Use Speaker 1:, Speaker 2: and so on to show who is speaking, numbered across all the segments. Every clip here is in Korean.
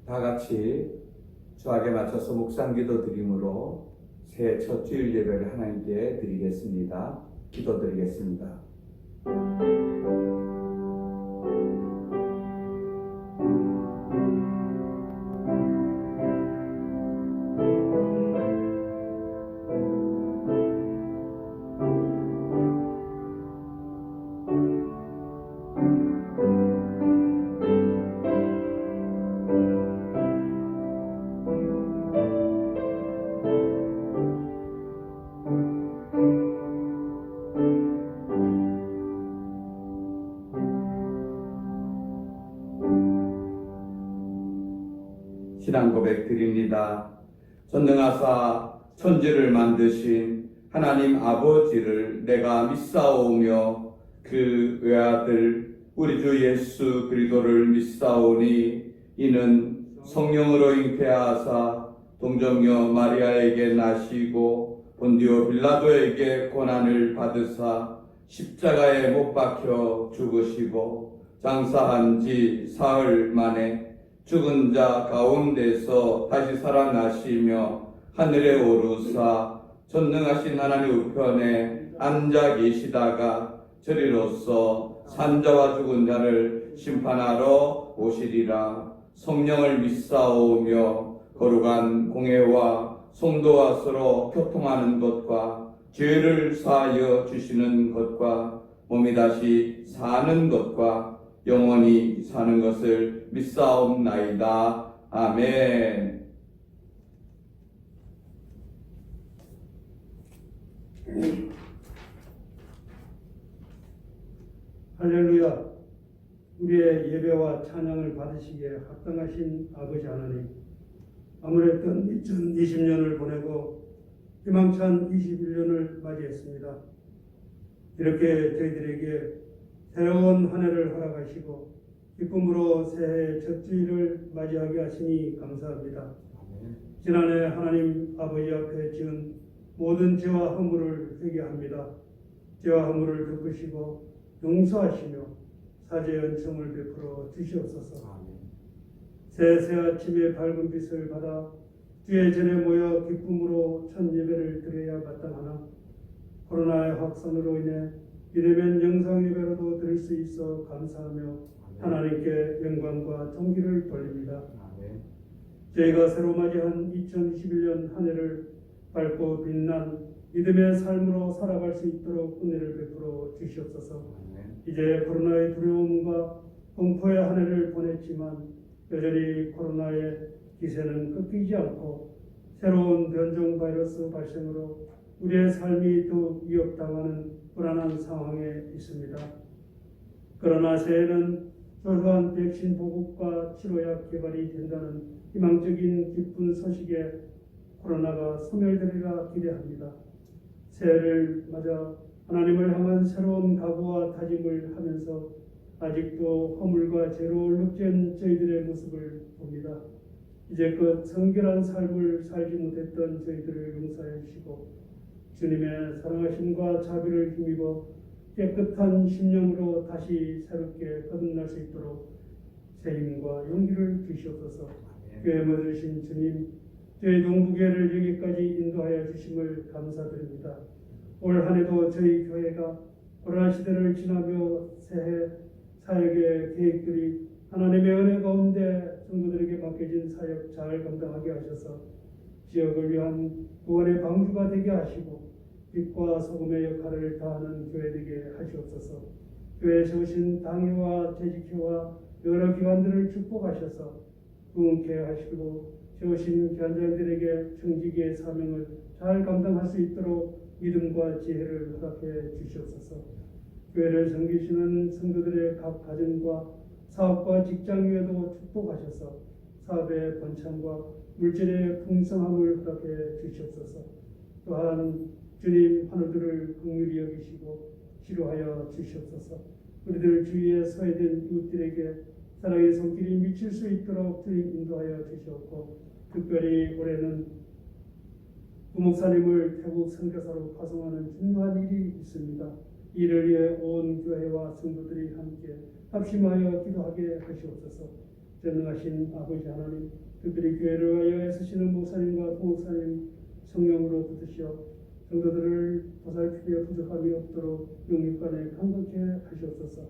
Speaker 1: 다 같이 주악에 맞춰서 묵상기도 드림으로 새해 첫 주일 예배를 하나님께 드리겠습니다. 기도드리겠습니다. 신앙 고백 드립니다. 전능하사 천지를 만드신 하나님 아버지를 내가 믿사오며 그 외아들 우리 주 예수 그리스도를 믿사오니 이는 성령으로 잉태하사 동정녀 마리아에게 나시고 본디오 빌라도에게 고난을 받으사 십자가에 못 박혀 죽으시고 장사한 지 사흘 만에 죽은 자 가운데서 다시 살아나시며 하늘에 오르사 전능하신 하나님 우편에 앉아 계시다가 저리로서 산자와 죽은 자를 심판하러 오시리라. 성령을 믿사오며 거룩한 공회와 성도와 서로 교통하는 것과 죄를 사하여 주시는 것과 몸이 다시 사는 것과 영원히 사는 것을 믿사옵나이다. 아멘.
Speaker 2: 할렐루야. 우리의 예배와 찬양을 받으시기에 합당하신 아버지 하나님, 아무랬던 2020년을 보내고 희망찬 21년을 맞이했습니다. 이렇게 저희들에게 새로운 한 해를 허락하시고 기쁨으로 새해 첫 주일을 맞이하게 하시니 감사합니다. 지난해 하나님 아버지 앞에 지은 모든 죄와 허물을 회개합니다. 죄와 허물을 덮으시고 용서하시며 사죄의 은총을 베풀어 주시옵소서. 새 아침의 밝은 빛을 받아 주의 전에 모여 기쁨으로 첫 예배를 드려야 마땅하나 코로나의 확산으로 인해 이르면 영상 예배로도 드릴 수 있어 감사하며 하나님께 영광과 존귀를 돌립니다. 저희가 새로 맞이한 2021년 한 해를 밝고 빛난 믿음의 삶으로 살아갈 수 있도록 은혜를 베풀어 주시옵소서. 이제 코로나의 두려움과 공포의 한 해를 보냈지만 여전히 코로나의 기세는 꺾이지 않고 새로운 변종 바이러스 발생으로 우리의 삶이 더욱 위협당하는 불안한 상황에 있습니다. 그러나 새해는 조소한 백신 보급과 치료약 개발이 된다는 희망적인 기쁜 소식에 코로나가 소멸되리라 기대합니다. 새해를 맞아 하나님을 향한 새로운 각오와 다짐을 하면서 아직도 허물과 죄로 얼룩진 저희들의 모습을 봅니다. 이제껏 성결한 삶을 살지 못했던 저희들을 용서해 주시고 주님의 사랑하심과 자비를 힘입어 깨끗한 심령으로 다시 새롭게 거듭날 수 있도록 새 힘과 용기를 주시옵소서. 교회 모여주신 주님, 저희 동부교회를 여기까지 인도하여 주심을 감사드립니다. 올 한 해도 저희 교회가 코로나 시대를 지나며 새해 사역의 계획들이 하나님의 은혜 가운데 성도들에게 맡겨진 사역 잘 감당하게 하셔서 지역을 위한 구원의 방주가 되게 하시고 빛과 소금의 역할을 다하는 교회 되게 하시옵소서. 교회에 세우신 당회와 재직회와 여러 기관들을 축복하셔서 부흥케 하시고 세우신 교환자들에게 청지기의 사명을 잘 감당할 수 있도록 믿음과 지혜를 허락해 주시옵소서. 교회를 섬기시는 성도들의 각 가정과 사업과 직장 위에도 축복하셔서 사업의 번창과 물질의 풍성함을 허락해 주시옵소서. 또한 주님 하늘들을 긍휼히 여기시고 치료하여 주시옵소서. 우리들 주위에 소외된 이웃들에게 사랑의 손길이 미칠 수 있도록 주님 인도하여 주시옵고 특별히 올해는 부목사님을 태국 선교사로 파송하는 중요한 일이 있습니다. 이를 위해 온 교회와 성도들이 함께 합심하여 기도하게 하시옵소서. 전능하신 아버지 하나님, 특별히 교회를 위하여 애쓰시는 목사님과 부목사님 성령으로 붙으시어 성도들을 보살피기에 부족함이 없도록 영육간에 강건케 하시옵소서.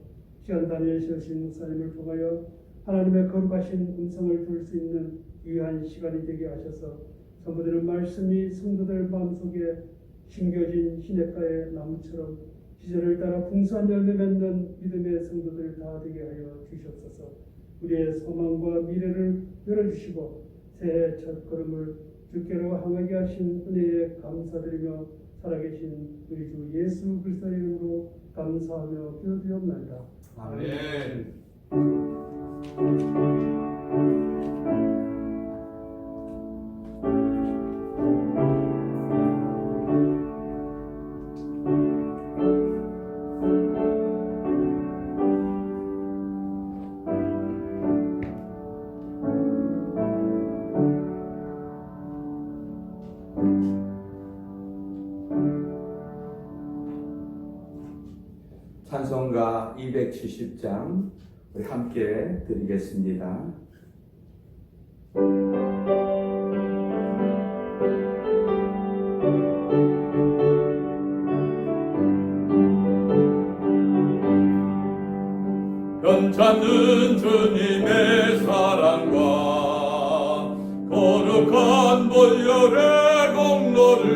Speaker 2: 시간 단위에 세우신 목사님을 통하여 하나님의 거룩하신 음성을 들을 수 있는 귀한 시간이 되게 하셔서 선포되는 말씀이 성도들 마음속에 심겨진 시냇가의 나무처럼 시절을 따라 풍성한 열매 맺는 믿음의 성도들 다 되게 하여 주시옵소서. 우리의 소망과 미래를 열어주시고 새해 첫걸음을 주께로 향하게 하신 은혜에 감사드리며 살아계신 우리 주 예수 그리스도의 이름으로 감사하며 기도드리옵나이다.
Speaker 1: 아멘. 찬송가 270장 우리 함께 드리겠습니다.
Speaker 3: 괜찮은 주님의 사랑과 거룩한 보혈의 공로를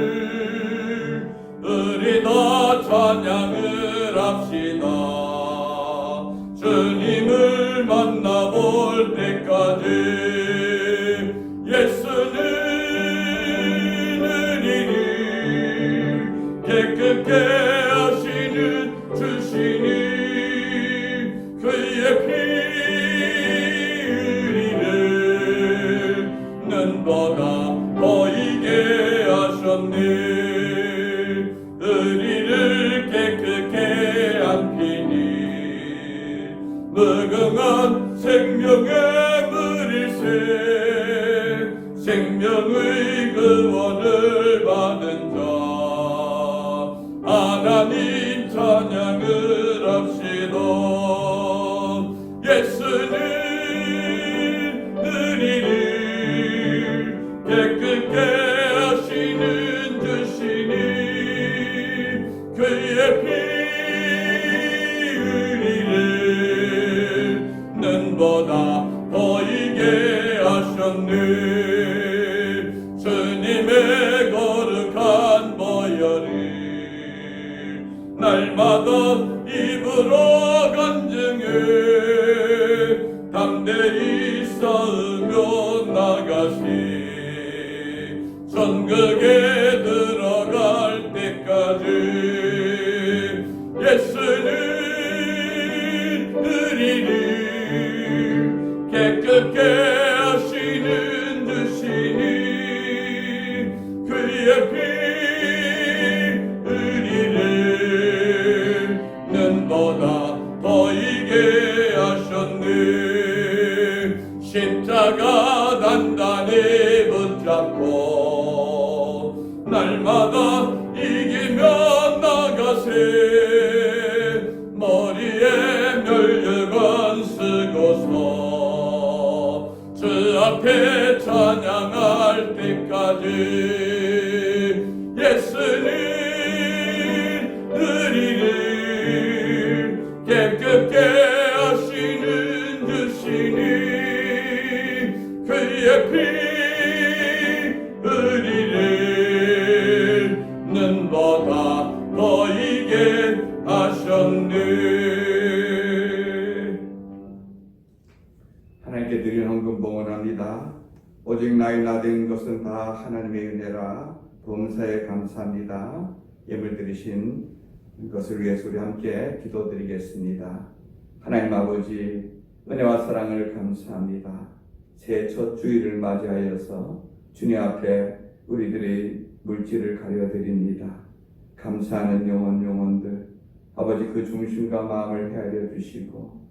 Speaker 3: 우리 다 찬양을 합시다. 주님을 만나볼 때까지 예수는 우리를 깨끗게 하시는 주시니 그의 피 우리를 눈보다 보이게 하셨네. 우리를 깨끗게 한 피니 무궁한 생명의 물일세. 생명의 구원을 받은 자 하나님 찬양을 합시다. 예수는 우리를 깨끗게 하시는 주시니 그의 피 우리를 눈보다 보이게 하셨네. 주님의 거룩한 보혈을 날마다 입으로 간증해 담대히 싸우며 나가시. 천국에 들어갈 때까지 예수는 우리를 깨끗게 하시는 주시니 그의 피 우리를 눈보다 보이게 하셨네. 십자가 단단히 붙잡고 날마다 이기며 나가세. 머리에 멸류관 쓰고서 주 앞에 찬양할 때까지 예수는 우리를 깨끗게 하시는 주시니 그의 피 우리를 눈보다 보이게 하셨네.
Speaker 1: 하나님께 드리는 헌금 봉헌합니다. 오직 나의 나된 것은 다 하나님의 은혜라. 범사에 감사합니다. 예물 드리신 것을 위해서 우리 함께 기도드리겠습니다. 하나님 아버지, 은혜와 사랑을 감사합니다. 새해 첫 주일을 맞이하여서 주님 앞에 우리들의 물질을 가려드립니다. 감사하는 영혼들 아버지, 그 중심과 마음을 헤아려 주시고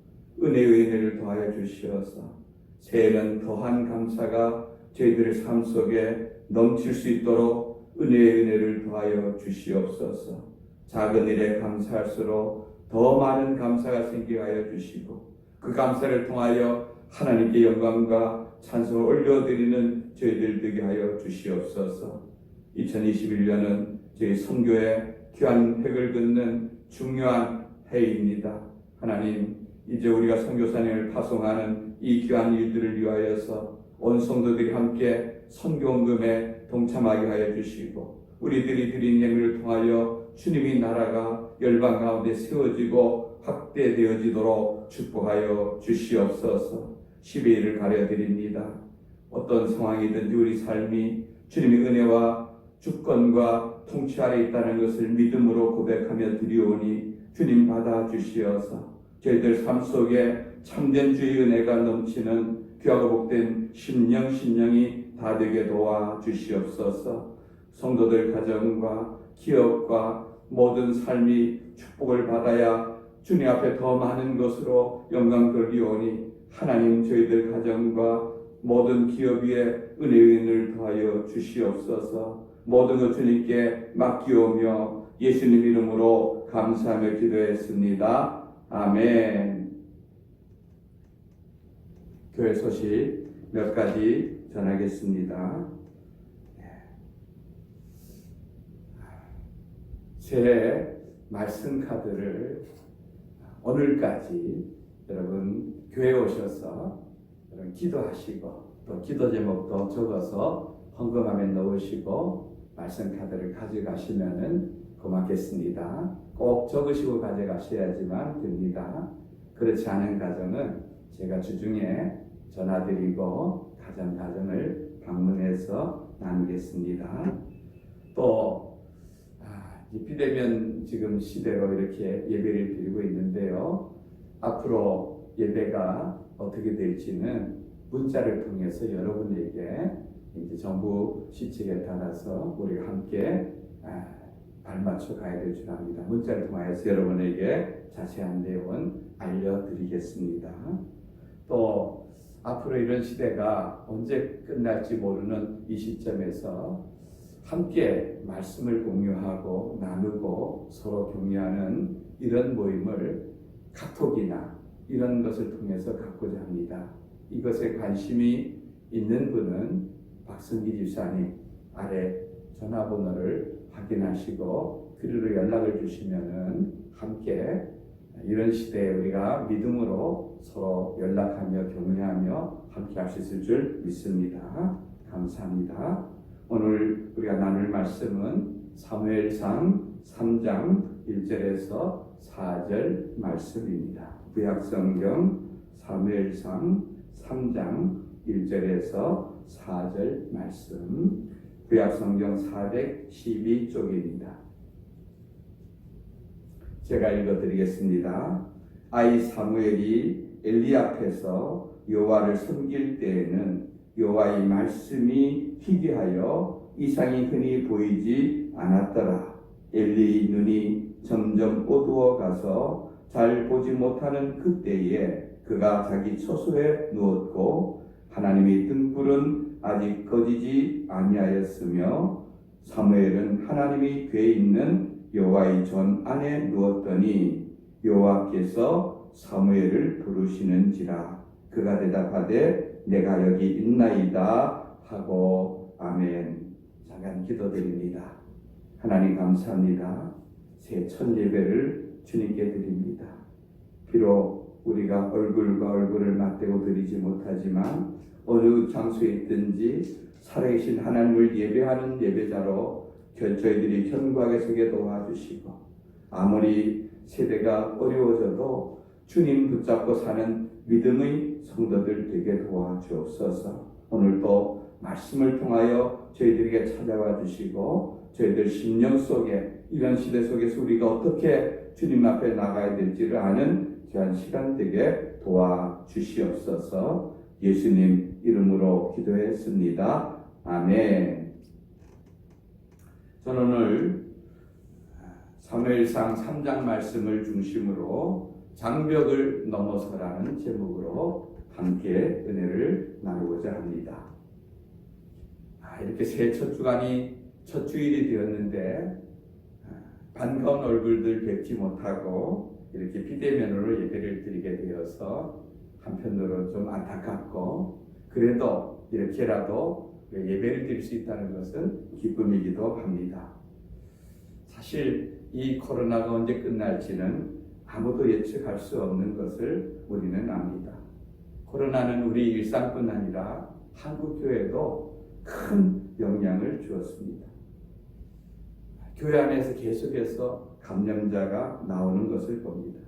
Speaker 1: 은혜의 은혜를 더하여 주시어서 새해는 더한 감사가 저희들의 삶 속에 넘칠 수 있도록 은혜의 은혜를 더하여 주시옵소서. 작은 일에 감사할수록 더 많은 감사가 생기게 하여 주시고 그 감사를 통하여 하나님께 영광과 찬송을 올려드리는 저희들 되게 하여 주시옵소서. 2021년은 저희 선교의 귀한 획을 긋는 중요한 해입니다. 하나님, 이제 우리가 선교사님을 파송하는 이 귀한 일들을 위하여서 온 성도들이 함께 선교헌금에 동참하게 하여 주시고, 우리들이 드린 예물을 통하여 주님의 나라가 열방 가운데 세워지고 확대되어지도록 축복하여 주시옵소서. 12일을 가려드립니다. 어떤 상황이든지 우리 삶이 주님의 은혜와 주권과 통치 아래 있다는 것을 믿음으로 고백하며 드리오니 주님 받아 주시어서 저희들 삶 속에 참된 주의 은혜가 넘치는 귀하고 복된 신령이 다 되게 도와 주시옵소서. 성도들 가정과 기업과 모든 삶이 축복을 받아야 주님 앞에 더 많은 것으로 영광 돌리오니 하나님, 저희들 가정과 모든 기업 위에 은혜의 은을 더하여 주시옵소서. 모든 것 주님께 맡기오며 예수님 이름으로 감사하며 기도했습니다. 아멘. 교회 소식 몇 가지 전하겠습니다. 제 말씀 카드를 오늘까지 여러분 교회에 오셔서 여러분 기도하시고 또 기도 제목도 적어서 헌금함에 넣으시고 말씀 카드를 가져가시면은 고맙겠습니다. 꼭 적으시고 가져가셔야지만 됩니다. 그렇지 않은 가정은 제가 주중에 전화드리고 가정을 방문해서 나누겠습니다. 또 비대면 지금 시대로 이렇게 예배를 드리고 있는데요. 앞으로 예배가 어떻게 될지는 문자를 통해서 여러분에게 이제 정부 시책에 따라서 우리가 함께 발맞춰 가야 될 줄 압니다. 문자를 통해서 여러분에게 자세한 내용은 알려드리겠습니다. 또 앞으로 이런 시대가 언제 끝날지 모르는 이 시점에서 함께 말씀을 공유하고 나누고 서로 격려하는 이런 모임을 카톡이나 이런 것을 통해서 갖고자 합니다. 이것에 관심이 있는 분은 박승기 집사님 아래 전화번호를 확인하시고 그리로 연락을 주시면은 함께 이런 시대에 우리가 믿음으로 서로 연락하며 격려하며 함께 할 수 있을 줄 믿습니다. 감사합니다. 오늘 우리가 나눌 말씀은 사무엘상 3장 1절에서 4절 말씀입니다. 구약성경 사무엘상 3장 1절에서 4절 말씀, 구약성경 412쪽입니다. 제가 읽어드리겠습니다. 아이 사무엘이 엘리 앞에서 여호와를 섬길 때에는 여호와의 말씀이 희귀하여 이상이 흔히 보이지 않았더라. 엘리의 눈이 점점 어두워 가서 잘 보지 못하는 그때에 그가 자기 처소에 누웠고 하나님의 등불은 아직 꺼지지 아니하였으며 사무엘은 하나님의 궤에 있는 여호와의 전 안에 누웠더니 여호와께서 사무엘을 부르시는지라. 그가 대답하되 내가 여기 있나이다 하고 아멘. 잠깐 기도드립니다. 하나님 감사합니다. 새 첫 예배를 주님께 드립니다. 비록 우리가 얼굴과 얼굴을 맞대고 드리지 못하지만 어느 장소에 있든지 살아계신 하나님을 예배하는 예배자로 저희들이 견고하게 서게 도와주시고 아무리 세대가 어려워져도 주님 붙잡고 사는 믿음의 성도들 되게 도와주옵소서. 오늘도 말씀을 통하여 저희들에게 찾아와 주시고 저희들 심령 속에 이런 시대 속에서 우리가 어떻게 주님 앞에 나가야 될지를 아는 귀한 시간 되게 도와주시옵소서. 예수님 이름으로 기도했습니다. 아멘. 저는 오늘 사무엘상 3장 말씀을 중심으로 장벽을 넘어서라는 제목으로 함께 은혜를 나누고자 합니다. 이렇게 새 첫 주간이 첫 주일이 되었는데 반가운 얼굴들 뵙지 못하고 이렇게 비대면으로 예배를 드리게 되어서 한편으로 좀 안타깝고 그래도 이렇게라도 예배를 드릴 수 있다는 것은 기쁨이기도 합니다. 사실 이 코로나가 언제 끝날지는 아무도 예측할 수 없는 것을 우리는 압니다. 코로나는 우리 일상뿐 아니라 한국교회에도 큰 영향을 주었습니다. 교회 안에서 계속해서 감염자가 나오는 것을 봅니다.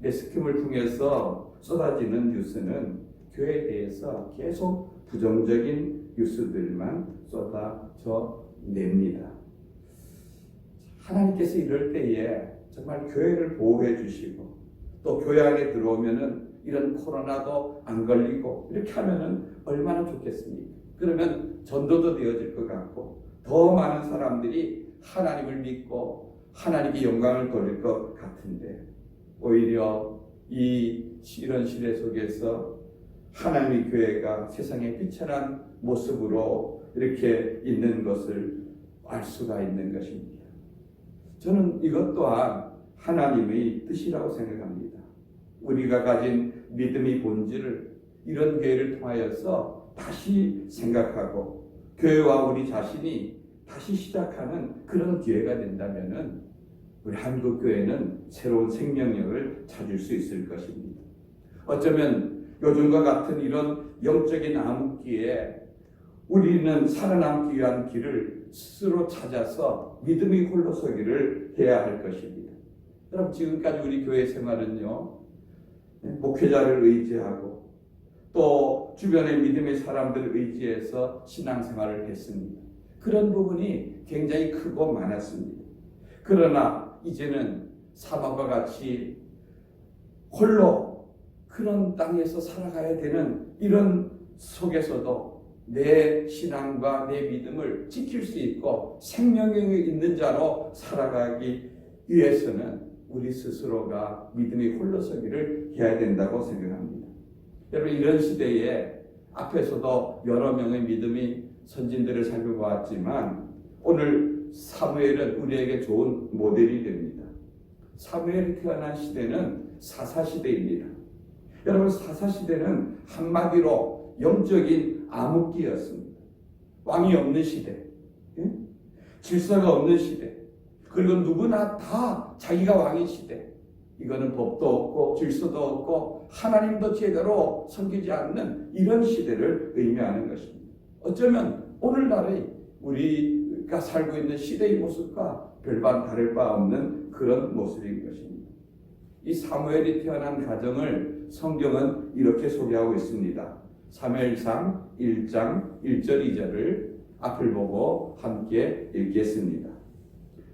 Speaker 1: 매스컴을 통해서 쏟아지는 뉴스는 교회에 대해서 계속 부정적인 뉴스들만 쏟아져 냅니다. 하나님께서 이럴 때에 정말 교회를 보호해 주시고 또 교회 안에 들어오면은 이런 코로나도 안 걸리고 이렇게 하면은 얼마나 좋겠습니까? 그러면 전도도 되어질 것 같고 더 많은 사람들이 하나님을 믿고 하나님께 영광을 돌릴 것 같은데 오히려 이런 시대 속에서 하나님의 교회가 세상에 비천한 모습으로 이렇게 있는 것을 알 수가 있는 것입니다. 저는 이것 또한 하나님의 뜻이라고 생각합니다. 우리가 가진 믿음의 본질을 이런 교회를 통하여서 다시 생각하고 교회와 우리 자신이 다시 시작하는 그런 기회가 된다면은 우리 한국 교회는 새로운 생명력을 찾을 수 있을 것입니다. 어쩌면 요즘과 같은 이런 영적인 암흑기에 우리는 살아남기 위한 길을 스스로 찾아서 믿음의 홀로서기를 해야 할 것입니다. 여러분 지금까지 우리 교회 생활은요 목회자를 의지하고 또 주변의 믿음의 사람들을 의지해서 신앙생활을 했습니다. 그런 부분이 굉장히 크고 많았습니다. 그러나 이제는 사방과 같이 홀로 그런 땅에서 살아가야 되는 이런 속에서도 내 신앙과 내 믿음을 지킬 수 있고 생명력이 있는 자로 살아가기 위해서는 우리 스스로가 믿음의 홀로서기를 해야 된다고 생각합니다. 여러분 이런 시대에 앞에서도 여러 명의 믿음의 선진들을 살펴보았지만 오늘 사무엘은 우리에게 좋은 모델이 됩니다. 사무엘이 태어난 시대는 사사시대입니다. 여러분 사사시대는 한마디로 영적인 암흑기였습니다. 왕이 없는 시대, 질서가 없는 시대, 그리고 누구나 다 자기가 왕인 시대. 이거는 법도 없고 질서도 없고 하나님도 제대로 섬기지 않는 이런 시대를 의미하는 것입니다. 어쩌면 오늘날의 우리가 살고 있는 시대의 모습과 별반 다를 바 없는 그런 모습인 것입니다. 이 사무엘이 태어난 가정을 성경은 이렇게 소개하고 있습니다. 사무엘상 1장 1절 2절을 앞을 보고 함께 읽겠습니다.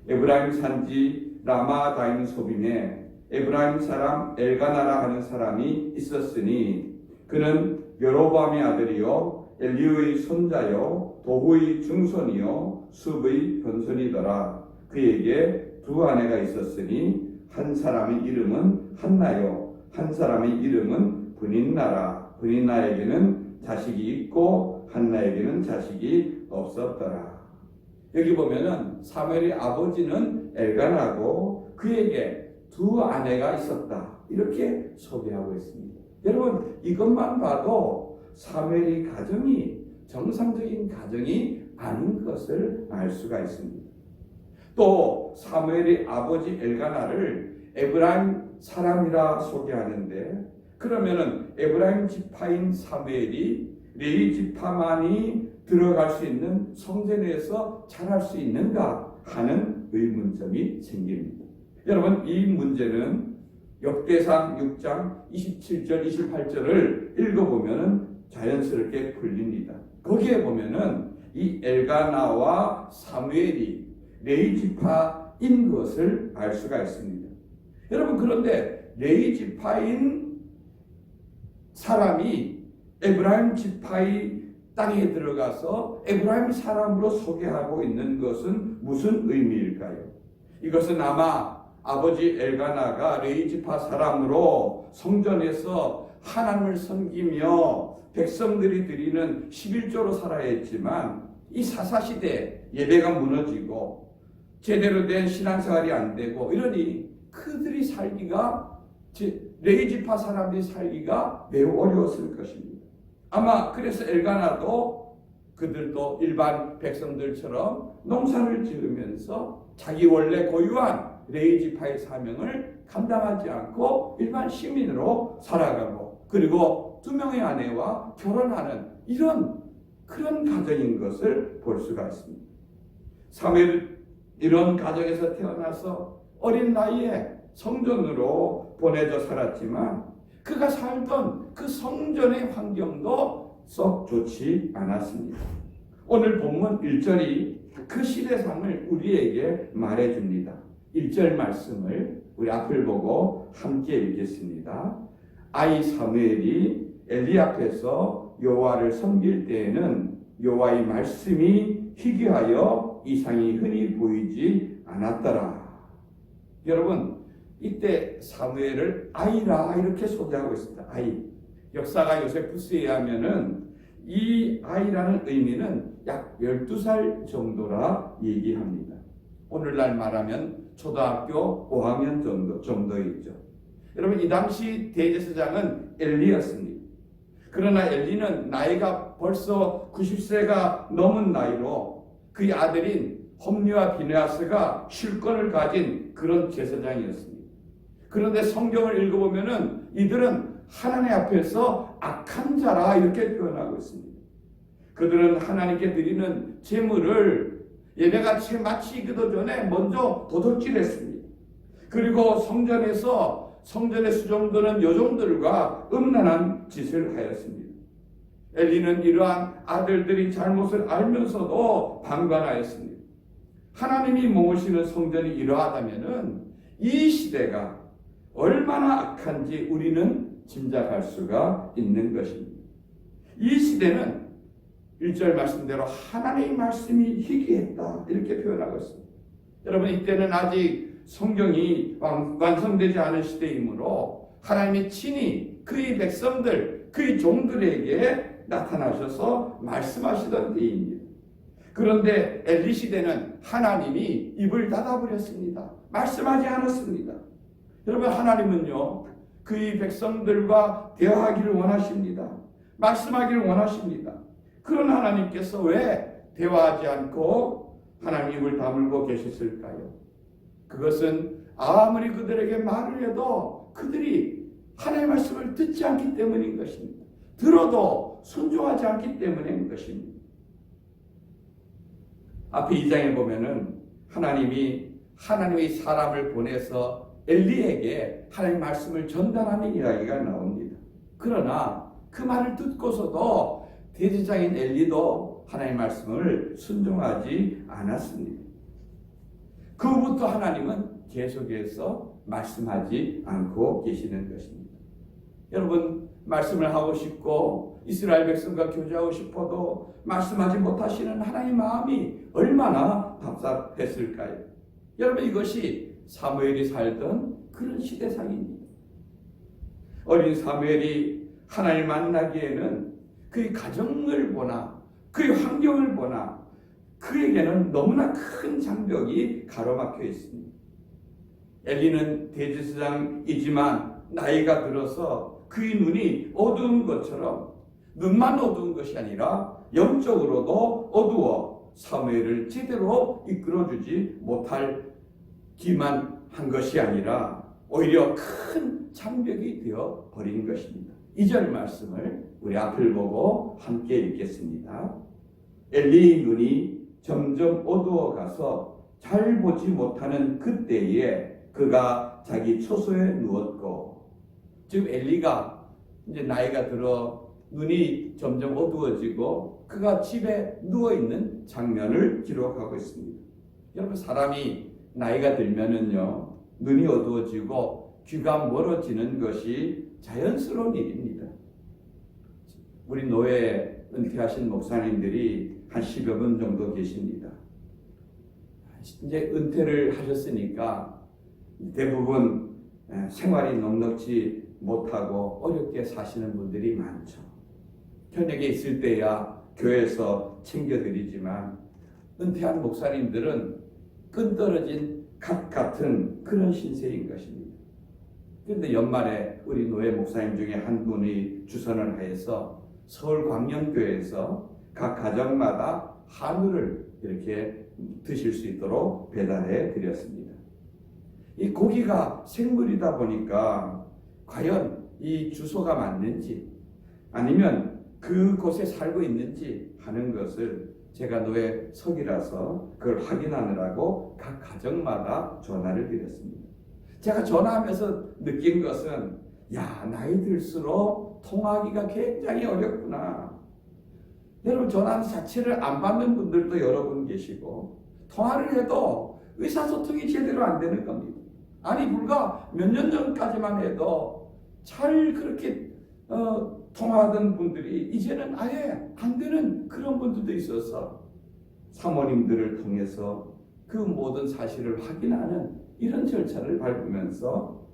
Speaker 1: 에브라임 산지 라마다임 소빔에 에브라임 사람 엘가나라 하는 사람이 있었으니 그는 여로보암의 아들이요 엘리우의 손자요 도후의 증손이요 숲의 변손이더라. 그에게 두 아내가 있었으니 한 사람의 이름은 한나요 한 사람의 이름은 브닌나라. 브닌나에게는 자식이 있고 한나에게는 자식이 없었더라. 여기 보면은 사무엘의 아버지는 엘가나고 그에게 두 아내가 있었다. 이렇게 소개하고 있습니다. 여러분 이것만 봐도 사무엘의 가정이 정상적인 가정이 아닌 것을 알 수가 있습니다. 또 사무엘의 아버지 엘가나를 에브라임 사람이라 소개하는데 그러면은 에브라임 지파인 사무엘이 레위 지파만이 들어갈 수 있는 성전에서 자랄 수 있는가 하는 의문점이 생깁니다. 여러분 이 문제는 역대상 6장 27절 28절을 읽어보면 자연스럽게 풀립니다. 거기에 보면은 이 엘가나와 사무엘이 레위 지파인 것을 알 수가 있습니다. 여러분 그런데 레위 지파인 사람이 에브라임 지파의 땅에 들어가서 에브라임 사람으로 소개하고 있는 것은 무슨 의미일까요? 이것은 아마 아버지 엘가나가 레위 지파 사람으로 성전에서 하나님을 섬기며 백성들이 드리는 11조로 살아야 했지만 이 사사시대 예배가 무너지고 제대로 된 신앙생활이 안 되고 이러니 그들이 살기가
Speaker 3: 레위지파 사람들이 살기가 매우 어려웠을 것입니다. 아마 그래서 엘가나도 그들도 일반 백성들처럼 농사를 지으면서 자기 원래 고유한 레위지파의 사명을 감당하지 않고 일반 시민으로 살아가고, 그리고 2명의 아내와 결혼하는 그런 가정인 것을 볼 수가 있습니다. 사무엘 이런 가정에서 태어나서 어린 나이에 성전으로 보내져 살았지만 그가 살던 그 성전의 환경도 썩 좋지 않았습니다. 오늘 본문 1절이 그 시대상을 우리에게 말해줍니다. 1절 말씀을 우리 앞을 보고 함께 읽겠습니다. 아이 사무엘이 엘리 앞에서 여호와를 섬길 때에는 여호와의 말씀이 희귀하여 이상이 흔히 보이지 않았더라. 여러분, 이때 사무엘을 아이라 이렇게 소개하고 있습니다. 아이. 역사가 요세푸스에 의하면은 이 아이라는 의미는 약 12살 정도라 얘기합니다. 오늘날 말하면 초등학교 5학년 정도이죠. 여러분, 이 당시 대제사장은 엘리였습니다. 그러나 엘리는 나이가 벌써 90세가 넘은 나이로 그의 아들인 홈리와 비느하스가 실권을 가진 그런 제사장이었습니다. 그런데 성경을 읽어보면은 이들은 하나님 앞에서 악한 자라 이렇게 표현하고 있습니다. 그들은 하나님께 드리는 제물을 예배가 채 마치기도 전에 먼저 도둑질했습니다. 그리고 성전의 수종드는 요정들과 음란한 짓을 하였습니다. 엘리는 이러한 아들들이 잘못을 알면서도 방관하였습니다. 하나님이 모으시는 성전이 이러하다면은 이 시대가 얼마나 악한지 우리는 짐작할 수가 있는 것입니다. 이 시대는 1절 말씀대로 하나님의 말씀이 희귀했다 이렇게 표현하고 있습니다. 여러분, 이때는 아직 성경이 완성되지 않은 시대이므로 하나님이 친히 그의 백성들, 그의 종들에게 나타나셔서 말씀하시던 때입니다. 그런데 엘리 시대는 하나님이 입을 닫아버렸습니다. 말씀하지 않았습니다. 여러분, 하나님은요 그의 백성들과 대화하기를 원하십니다. 말씀하기를 원하십니다. 그런 하나님께서 왜 대화하지 않고 하나님 입을 다물고 계셨을까요? 그것은 아무리 그들에게 말을 해도 그들이 하나님의 말씀을 듣지 않기 때문인 것입니다. 들어도 순종하지 않기 때문인 것입니다. 앞에 2장에 보면은 하나님의 사람을 보내서 엘리에게 하나님의 말씀을 전달하는 이야기가 나옵니다. 그러나 그 말을 듣고서도 대제사장인 엘리도 하나님의 말씀을 순종하지 않았습니다. 그 후부터 하나님은 계속해서 말씀하지 않고 계시는 것입니다. 여러분, 말씀을 하고 싶고 이스라엘 백성과 교제하고 싶어도 말씀하지 못하시는 하나님의 마음이 얼마나 답답했을까요? 여러분, 이것이 사무엘이 살던 그런 시대상입니다. 어린 사무엘이 하나님을 만나기에는 그의 가정을 보나 그의 환경을 보나 그에게는 너무나 큰 장벽이 가로막혀 있습니다. 엘리는 대제사장이지만 나이가 들어서 그의 눈이 어두운 것처럼 눈만 어두운 것이 아니라 영적으로도 어두워 사무엘을 제대로 이끌어주지 못하기만 한 것이 아니라 오히려 큰 장벽이 되어 버린 것입니다. 2절 말씀을 우리 앞을 보고 함께 읽겠습니다. 엘리의 눈이 점점 어두워가서 잘 보지 못하는 그때에 그가 자기 초소에 누웠고, 지금 엘리가 이제 나이가 들어 눈이 점점 어두워지고 그가 집에 누워있는 장면을 기록하고 있습니다. 여러분, 사람이 나이가 들면은요 눈이 어두워지고 귀가 멀어지는 것이 자연스러운 일입니다. 우리 노예 은퇴하신 목사님들이 한 10여 분 정도 계십니다. 이제 은퇴를 하셨으니까 대부분 생활이 넉넉지 못하고 어렵게 사시는 분들이 많죠. 현역에 있을 때야 교회에서 챙겨드리지만 은퇴한 목사님들은 끈 떨어진 갓 같은 그런 신세인 것입니다. 그런데 연말에 우리 노예 목사님 중에 한 분이 주선을 하여서 서울 광명교회에서 각 가정마다 한우를 이렇게 드실 수 있도록 배달해 드렸습니다. 이 고기가 생물이다 보니까 과연 이 주소가 맞는지 아니면 그곳에 살고 있는지 하는 것을 제가 노예석이라서 그걸 확인하느라고 각 가정마다 전화를 드렸습니다. 제가 전화하면서 느낀 것은 야, 나이 들수록 통화하기가 굉장히 어렵구나. 여러분, 전화 자체를 안 받는 분들도 여러분 계시고 통화를 해도 의사소통이 제대로 안 되는 겁니다. 아니, 불과 몇 년 전까지만 해도 잘 그렇게 통화하던 분들이 이제는 아예 안 되는 그런 분들도 있어서 사모님들을 통해서 그 모든 사실을 확인하는 이런 절차를 밟으면서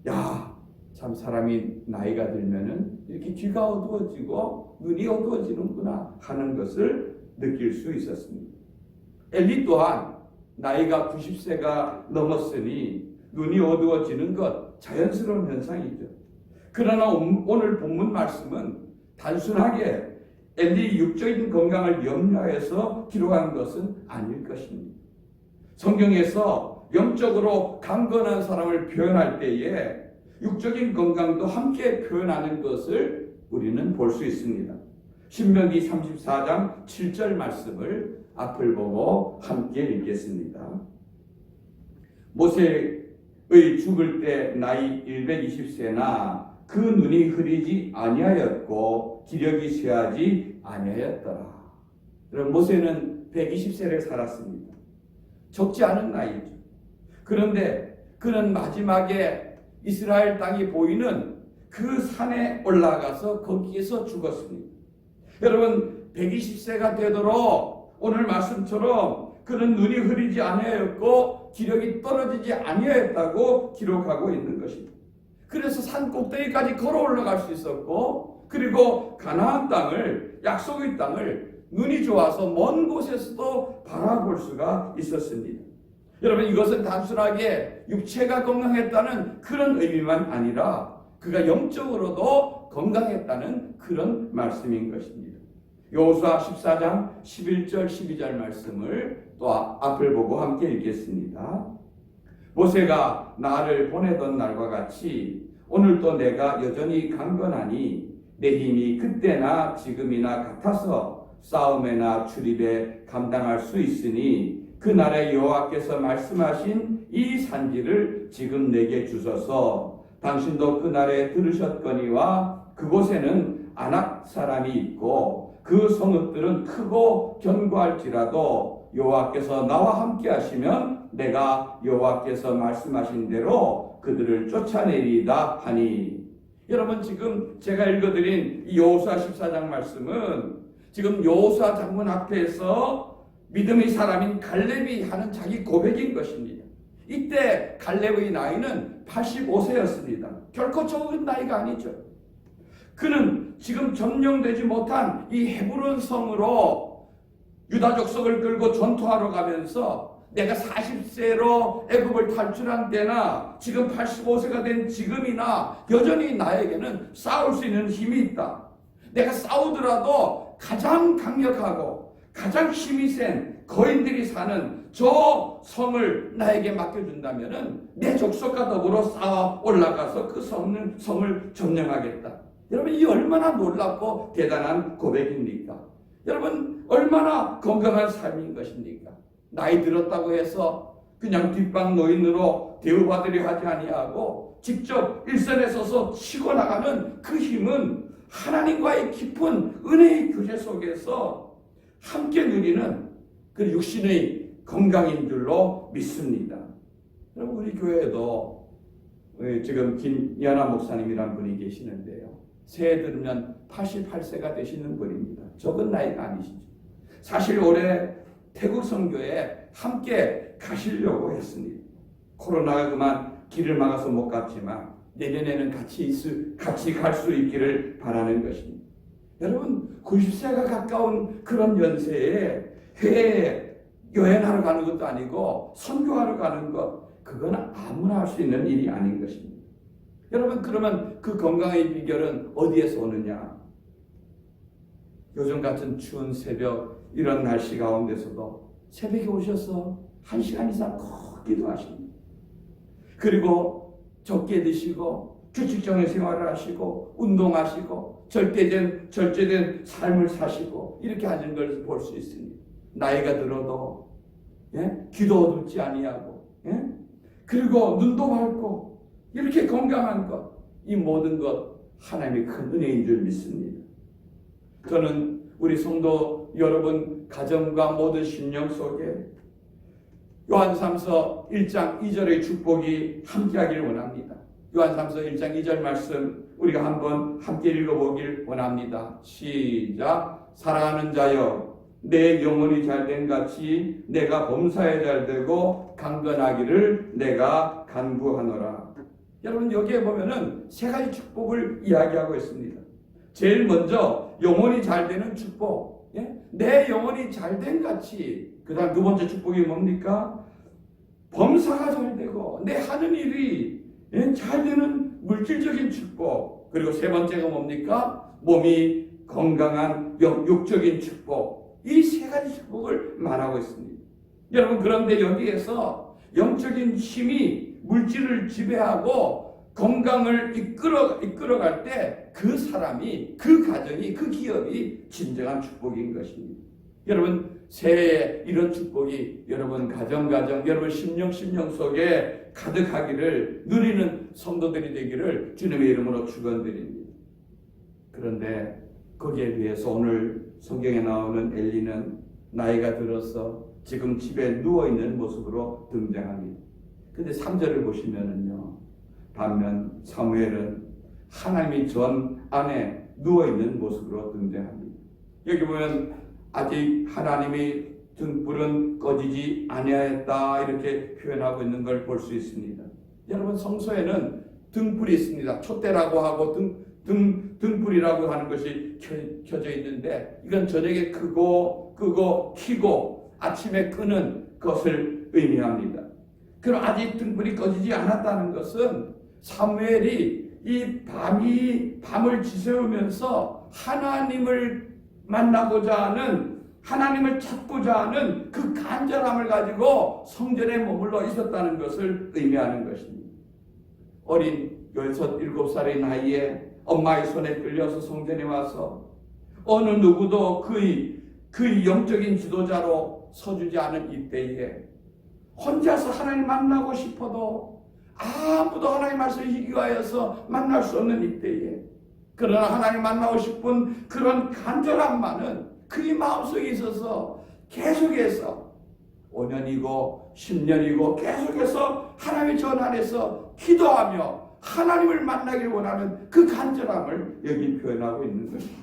Speaker 3: 야, 참 사람이 나이가 들면은 이렇게 귀가 어두워지고 눈이 어두워지는구나 하는 것을 느낄 수 있었습니다. 엘리 또한 나이가 90세가 넘었으니 눈이 어두워지는 것 자연스러운 현상이죠. 그러나 오늘 본문 말씀은 단순하게 엘리의 육적인 건강을 염려해서 기록한 것은 아닐 것입니다. 성경에서 영적으로 강건한 사람을 표현할 때에 육적인 건강도 함께 표현하는 것을 우리는 볼 수 있습니다. 신명기 34장 7절 말씀을 앞을 보고 함께 읽겠습니다. 모세의 죽을 때 나이 120세나 그 눈이 흐리지 아니하였고 기력이 쇠하지 아니하였더라. 그럼 모세는 120세를 살았습니다. 적지 않은 나이죠. 그런데 그는 마지막에 이스라엘 땅이 보이는 그 산에 올라가서 거기에서 죽었습니다. 여러분, 120세가 되도록 오늘 말씀처럼 그는 눈이 흐리지 아니하였고 기력이 떨어지지 아니하였다고 기록하고 있는 것입니다. 그래서 산 꼭대기까지 걸어 올라갈 수 있었고, 그리고 가나안 땅을, 약속의 땅을 눈이 좋아서 먼 곳에서도 바라볼 수가 있었습니다. 여러분, 이것은 단순하게 육체가 건강했다는 그런 의미만 아니라 그가 영적으로도 건강했다는 그런 말씀인 것입니다. 여호수아 14장 11절 12절 말씀을 또 앞을 보고 함께 읽겠습니다. 모세가 나를 보내던 날과 같이 오늘도 내가 여전히 강건하니 내 힘이 그때나 지금이나 같아서 싸움에나 출입에 감당할 수 있으니 그날에 여호와께서 말씀하신 이 산지를 지금 내게 주소서. 당신도 그날에 들으셨거니와 그곳에는 아낙 사람이 있고 그 성읍들은 크고 견고할지라도 여호와께서 나와 함께 하시면 내가 여호와께서 말씀하신 대로 그들을 쫓아내리이다 하니. 여러분, 지금 제가 읽어드린 이 여호수아 14장 말씀은 지금 여호수아 장군 앞에서 믿음의 사람인 갈렙이 하는 자기 고백인 것입니다. 이때 갈렙의 나이는 85세였습니다. 결코 적은 나이가 아니죠. 그는 지금 점령되지 못한 이 헤브론 성으로 유다 족속을 끌고 전투하러 가면서 내가 40세로 애굽을 탈출한 때나 지금 85세가 된 지금이나 여전히 나에게는 싸울 수 있는 힘이 있다. 내가 싸우더라도 가장 강력하고 가장 힘이 센 거인들이 사는 저 성을 나에게 맡겨준다면 내 족속과 더불어 쌓아 올라가서 그 성을 점령하겠다. 여러분, 이 얼마나 놀랍고 대단한 고백입니까? 여러분, 얼마나 건강한 삶인 것입니까? 나이 들었다고 해서 그냥 뒷방 노인으로 대우받으려 하지 아니하고 직접 일선에 서서 치고 나가는 그 힘은 하나님과의 깊은 은혜의 교제 속에서 함께 누리는 그 육신의 건강인 줄로 믿습니다. 여러분, 우리 교회에도 지금 김연아 목사님이라는 분이 계시는데요. 새해 들으면 88세가 되시는 분입니다. 적은 나이가 아니시죠. 사실 올해 태국 선교에 함께 가시려고 했습니다. 코로나가 그만 길을 막아서 못 갔지만 내년에는 같이 갈 수 있기를 바라는 것입니다. 여러분, 90세가 가까운 그런 연세에 해외에 여행하러 가는 것도 아니고 선교하러 가는 것, 그건 아무나 할 수 있는 일이 아닌 것입니다. 여러분, 그러면 그 건강의 비결은 어디에서 오느냐? 요즘 같은 추운 새벽, 이런 날씨 가운데서도 새벽에 오셔서 1시간 이상 꼭 기도하십니다. 그리고 적게 드시고 규칙적인 생활을 하시고 운동하시고 절제된 삶을 사시고 이렇게 하는 걸 볼 수 있습니다. 나이가 들어도 귀도 어둡지 아니하고 그리고 눈도 밝고 이렇게 건강한 것, 이 모든 것 하나님의 큰 은혜인 줄 믿습니다. 저는 우리 성도 여러분 가정과 모든 심령 속에 요한삼서 1장 2절의 축복이 함께하기를 원합니다. 요한삼서 1장 2절 말씀 우리가 한번 함께 읽어보길 원합니다. 시작. 사랑하는 자여, 내 영혼이 잘된 같이 내가 범사에 잘되고 강건하기를 내가 간구하노라. 여러분, 여기에 보면은 세 가지 축복을 이야기하고 있습니다. 제일 먼저 영혼이 잘되는 축복, 내 영혼이 잘된 같이. 그 다음 두 번째 축복이 뭡니까? 범사가 잘되고 내 하는 일이 잘되는 물질적인 축복. 그리고 세 번째가 뭡니까? 몸이 건강한 육적인 축복. 이 세 가지 축복을 말하고 있습니다. 여러분, 그런데 여기에서 영적인 힘이 물질을 지배하고 건강을 이끌어갈 때 그 사람이, 그 가정이, 그 기업이 진정한 축복인 것입니다. 여러분, 새해에 이런 축복이 여러분 가정, 여러분 심령 속에 가득하기를 누리는 성도들이 되기를 주님의 이름으로 축원드립니다. 그런데 거기에 비해서 오늘 성경에 나오는 엘리는 나이가 들어서 지금 집에 누워있는 모습으로 등장합니다. 근데 3절을 보시면은요, 반면 사무엘은 하나님의 전 안에 누워있는 모습으로 등장합니다. 여기 보면 아직 하나님의 등불은 꺼지지 아니하였다 이렇게 표현하고 있는 걸 볼 수 있습니다. 여러분, 성소에는 등불이 있습니다. 촛대라고 하고 등불이라고 하는 것이 켜져 있는데, 이건 저녁에 끄고 켜고 아침에 끄는 것을 의미합니다. 그럼 아직 등불이 꺼지지 않았다는 것은 사무엘이 이 밤을 지새우면서 하나님을 만나고자 하는, 하나님을 찾고자 하는 그 간절함을 가지고 성전에 머물러 있었다는 것을 의미하는 것입니다. 어린 6, 7살의 나이에 엄마의 손에 끌려서 성전에 와서 어느 누구도 그의 영적인 지도자로 서주지 않은 이때에 혼자서 하나님 만나고 싶어도 아무도 하나님 말씀을 희귀하여서 만날 수 없는 이때에, 그러나 하나님 만나고 싶은 그런 간절함만은 그의 마음속에 있어서 계속해서 5년이고 10년이고 계속해서 하나님의 전 안에서 기도하며 하나님을 만나기를 원하는 그 간절함을 여기 표현하고 있는 것입니다.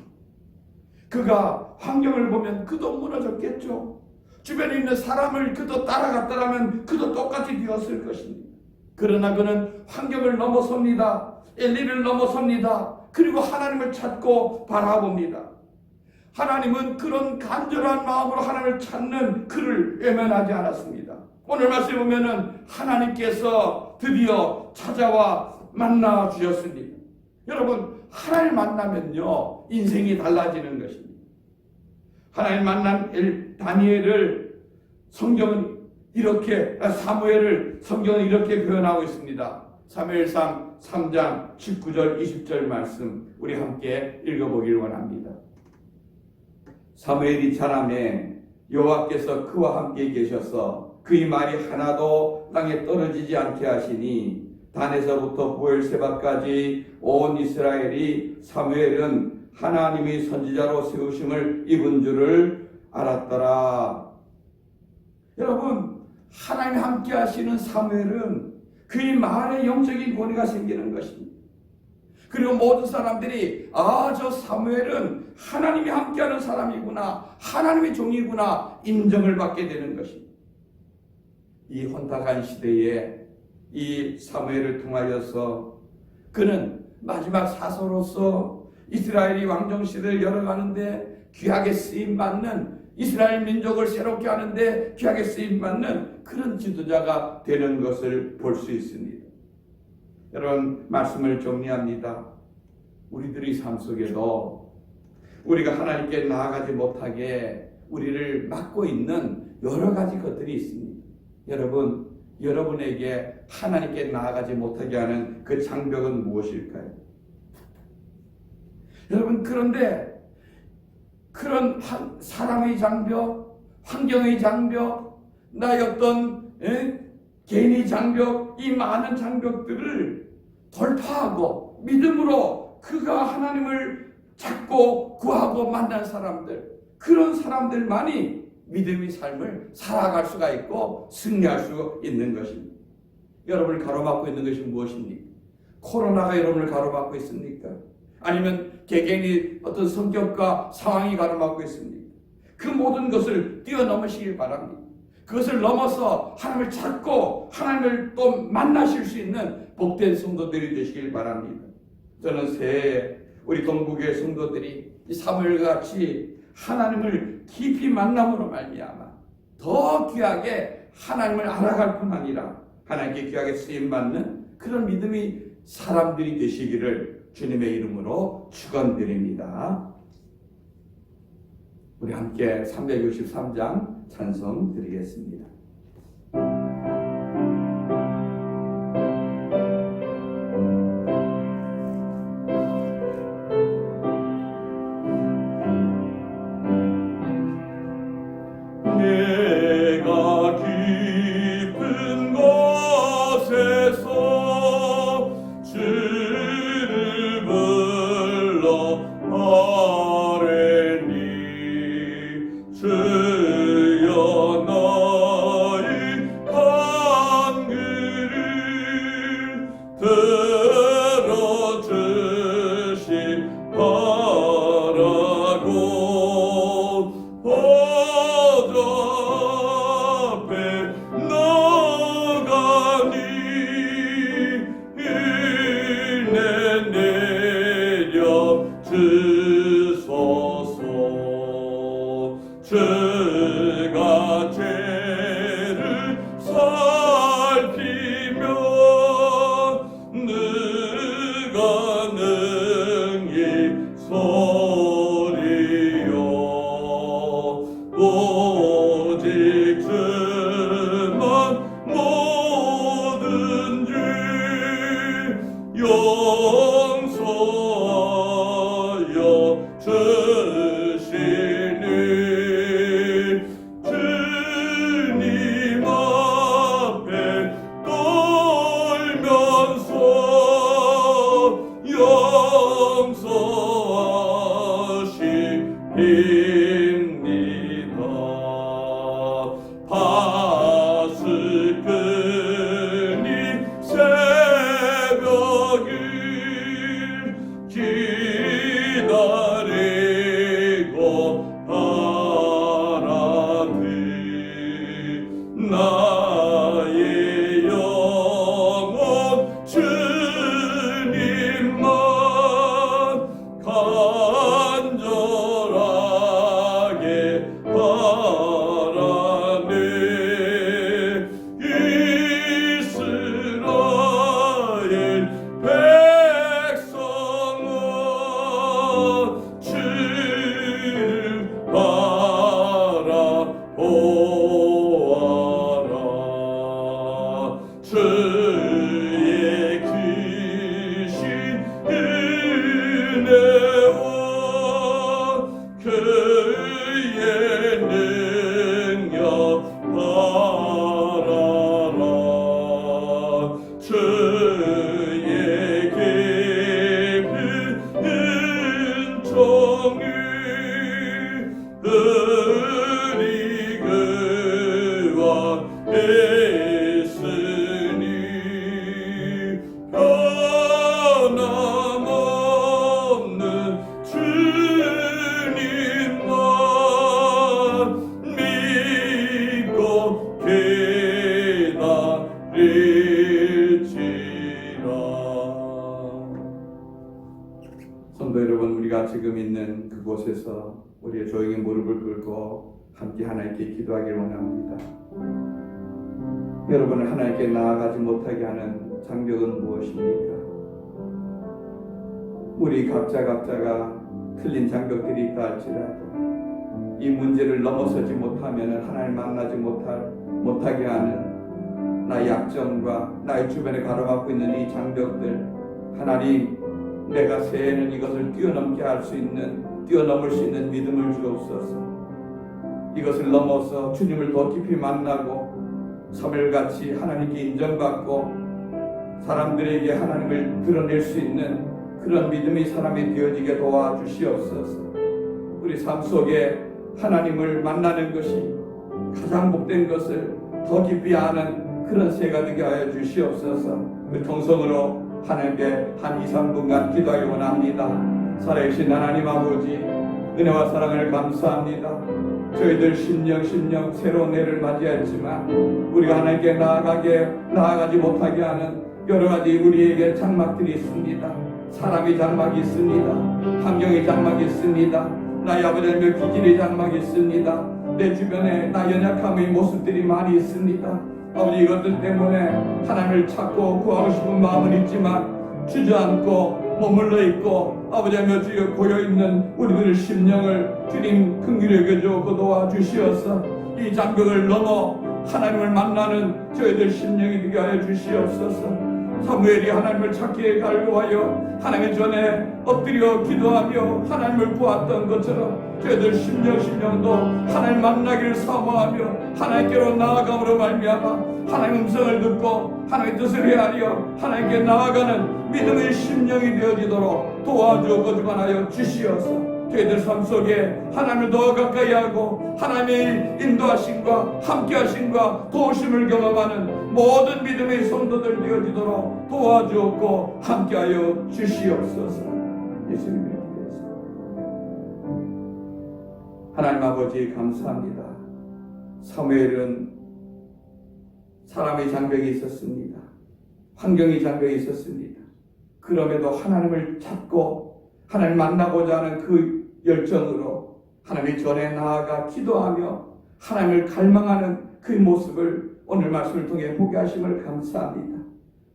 Speaker 3: 그가 환경을 보면 그도 무너졌겠죠. 주변에 있는 사람을 그도 따라갔다면 그도 똑같이 되었을 것입니다. 그러나 그는 환경을 넘어섭니다. 엘리를 넘어섭니다. 그리고 하나님을 찾고 바라봅니다. 하나님은 그런 간절한 마음으로 하나님을 찾는 그를 외면하지 않았습니다. 오늘 말씀에 보면은 하나님께서 드디어 찾아와 만나 주셨습니다. 여러분, 하나님 만나면요 인생이 달라지는 것입니다. 하나님 만난 다니엘을 사무엘을 성경은 이렇게 표현하고 있습니다. 사무엘상 3장 19절 20절 말씀 우리 함께 읽어보길 원합니다. 사무엘이 자라매 여호와께서 그와 함께 계셔서 그의 말이 하나도 땅에 떨어지지 않게 하시니 단에서부터 보엘세바까지 온 이스라엘이 사무엘은 하나님의 선지자로 세우심을 입은 줄을 알았더라. 여러분, 하나님 함께 하시는 사무엘은 그의 말에 영적인 권위가 생기는 것입니다. 그리고 모든 사람들이 저 사무엘은 하나님이 함께하는 사람이구나, 하나님의 종이구나 인정을 받게 되는 것입니다. 이 혼탁한 시대에 이 사무엘을 통하여서 그는 마지막 사서로서 이스라엘이 왕정시대를 열어가는데 귀하게 쓰임받는, 이스라엘 민족을 새롭게 하는데 귀하게 쓰임받는 그런 지도자가 되는 것을 볼 수 있습니다. 그는 마지막 사서로서 이스라엘이 왕정시대를 열어가는데 귀하게 쓰임받는, 이스라엘 민족을 새롭게 하는데 귀하게 쓰임받는 그런 지도자가 되는 것을 볼 수 있습니다. 그런 지도자가 되는 것을 볼 수 있습니다. 여러분, 말씀을 정리합니다. 우리들의 삶 속에도 우리가 하나님께 나아가지 못하게 우리를 막고 있는 여러 가지 것들이 있습니다. 여러분, 여러분에게 하나님께 나아가지 못하게 하는 그 장벽은 무엇일까요? 여러분, 그런데 그런 사람의 장벽, 환경의 장벽, 나의 어떤 개인의 장벽, 이 많은 장벽들을 돌파하고 믿음으로 그가 하나님을 찾고 구하고 만난 사람들, 그런 사람들만이 믿음의 삶을 살아갈 수가 있고 승리할 수 있는 것입니다. 여러분을 가로막고 있는 것이 무엇입니까? 코로나가 여러분을 가로막고 있습니까? 아니면 개개인의 어떤 성격과 상황이 가로막고 있습니까? 그 모든 것을 뛰어넘으시길 바랍니다. 그것을 넘어서 하나님을 찾고 하나님을 또 만나실 수 있는 복된 성도들이 되시길 바랍니다. 저는 새해 우리 동부교회 성도들이 이 사무엘같이 하나님을 깊이 만남으로 말미암아 더 귀하게 하나님을 알아갈 뿐 아니라 하나님께 귀하게 쓰임받는 그런 믿음의 사람들이 되시기를 주님의 이름으로 축원드립니다. 우리 함께 363장 찬송 드리겠습니다.
Speaker 1: 내가 깊은 곳에서 주를 불러 아뢰니 주여 너의 간구를 들어주시 바라고 앞에 나가니 은혜 내려 주소서. 주가 죄를 살피며 누가 능히 소리요 오직 주만 모든 죄 용서하여 주시니 주님 앞에 떨면서 용서하시옵니다. 파수꾼이 새벽을 기다리고 바라듯 나의 영혼 주님만 간절하게 바라네. 이스라엘 백성아 주를 바라보아라. 주의 크신 은혜와 그의 능력 바라라. 주의 깊은 은총을 우리 그와 했으니 변함없는 주님만 믿고 기다릴지라.
Speaker 3: 성도 여러분, 우리가 지금 있는 그곳에서 우리의 조용히 무릎을 꿇고 함께 하나님께 기도하기를 원합니다. 여러분을 하나님께 나아가지 못하게 하는 장벽은 무엇입니까? 우리 각자가 틀린 장벽들이 있다 할지라도 이 문제를 넘어서지 못하면 하나님 만나지 못하게 하는 나의 약점과 나의 주변에 가로막고 있는 이 장벽들, 하나님, 내가 새해에는 이것을 뛰어넘을 수 있는 믿음을 주옵소서. 이것을 넘어서 주님을 더 깊이 만나고 사물같이 하나님께 인정받고 사람들에게 하나님을 드러낼 수 있는 그런 믿음의 사람이 되어지게 도와주시옵소서. 우리 삶 속에 하나님을 만나는 것이 가장 복된 것을 더 깊이 아는 그런 새가 되게 하여 주시옵소서. 그 통성으로 하나님께 한 2-3분간 기도하기 원합니다. 살아계신 하나님 아버지, 은혜와 사랑을 감사합니다. 저희들 심령 새로운 해를 맞이했지만 우리가 하나님께 나아가지 못하게 하는 여러 가지 우리에게 장막들이 있습니다. 사람의 장막이 있습니다. 환경의 장막이 있습니다. 나의 아버지의 기질의 장막이 있습니다. 내 주변에 나 연약함의 모습들이 많이 있습니다. 아버지, 이것들 때문에 하나님을 찾고 구하고 싶은 마음은 있지만 주저앉고 머물러 있고 아버지며 주여 고여있는 우리들의 심령을 주님 긍휼히 여겨주고 도와주시어서 이 장벽을 넘어 하나님을 만나는 저희들 심령이 되게 하여 주시옵소서. 사무엘이 하나님을 찾기에 갈구하여 하나님 전에 엎드려 기도하며 하나님을 구했던 것처럼 저희들 심령도 하나님 만나기를 사모하며 하나님께로 나아감으로 말미암아 하나님 음성을 듣고 하나님의 뜻을 헤아려 하나님께 나아가는 믿음의 심령이 되어지도록 도와주어 주관하여 주시어서 저희들 삶 속에 하나님을 더 가까이 하고 하나님의 인도하심과 함께하심과 도우심을 경험하는 모든 믿음의 성도들 되어지도록 도와주었고 함께하여 주시옵소서. 예수님의 이름에서 하나님 아버지 감사합니다. 사무엘은 사람의 장벽이 있었습니다. 환경의 장벽이 있었습니다. 그럼에도 하나님을 찾고 하나님 만나고자 하는 그 열정으로 하나님의 전에 나아가 기도하며 하나님을 갈망하는 그 모습을 오늘 말씀을 통해 보게 하심을 감사합니다.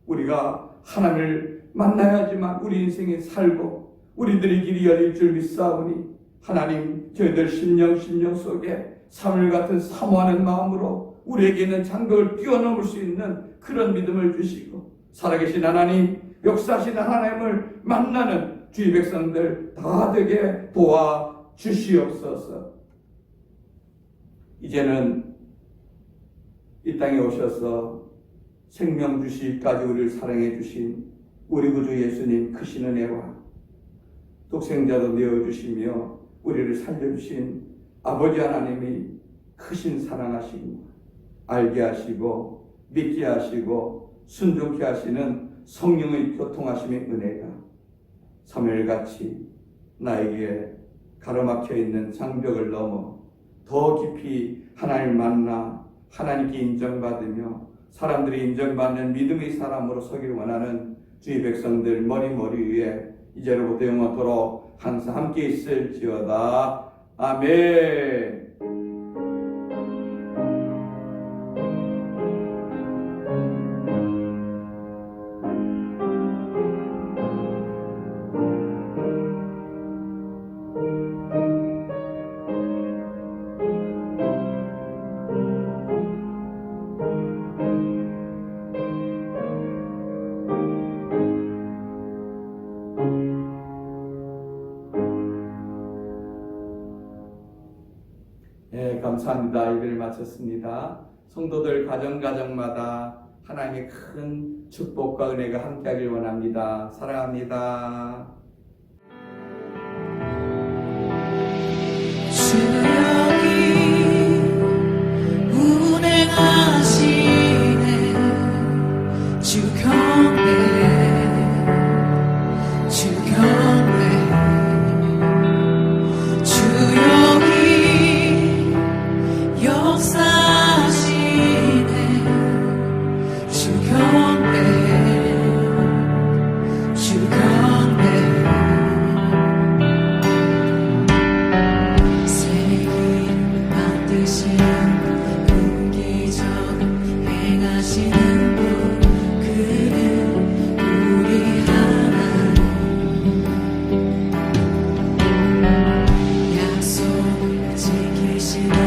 Speaker 3: 우리가 하나님을 만나야지만 우리 인생에 살고 우리들의 길이 열릴 줄 믿사오니 하나님, 저희들 심령 속에 사물 같은 사모하는 마음으로 우리에게 있는 장벽을 뛰어넘을 수 있는 그런 믿음을 주시고 살아계신 하나님, 역사하신 하나님을 만나는 주의 백성들 다 되게 도와주시옵소서. 이제는 이 땅에 오셔서 생명 주시기까지 우리를 사랑해 주신 우리 구주 예수님 크신 은혜와 독생자도 내어주시며 우리를 살려주신 아버지 하나님이 크신 사랑하심과 알게 하시고 믿게 하시고 순종케 하시는 성령의 교통하심의 은혜가 사무엘같이 나에게 가로막혀 있는 장벽을 넘어 더 깊이 하나님을 만나 하나님께 인정받으며 사람들이 인정받는 믿음의 사람으로 서기를 원하는 주의 백성들 머리 위에 이제로부터 영원토록 항상 함께 있을지어다. 아멘. 감사합니다. 예배를 마쳤습니다. 성도들 가정마다 하나님의 큰 축복과 은혜가 함께하길 원합니다. 사랑합니다.
Speaker 4: 주님이 운행하시네 주 경배 주여 역사하시네 주 경배 지키시는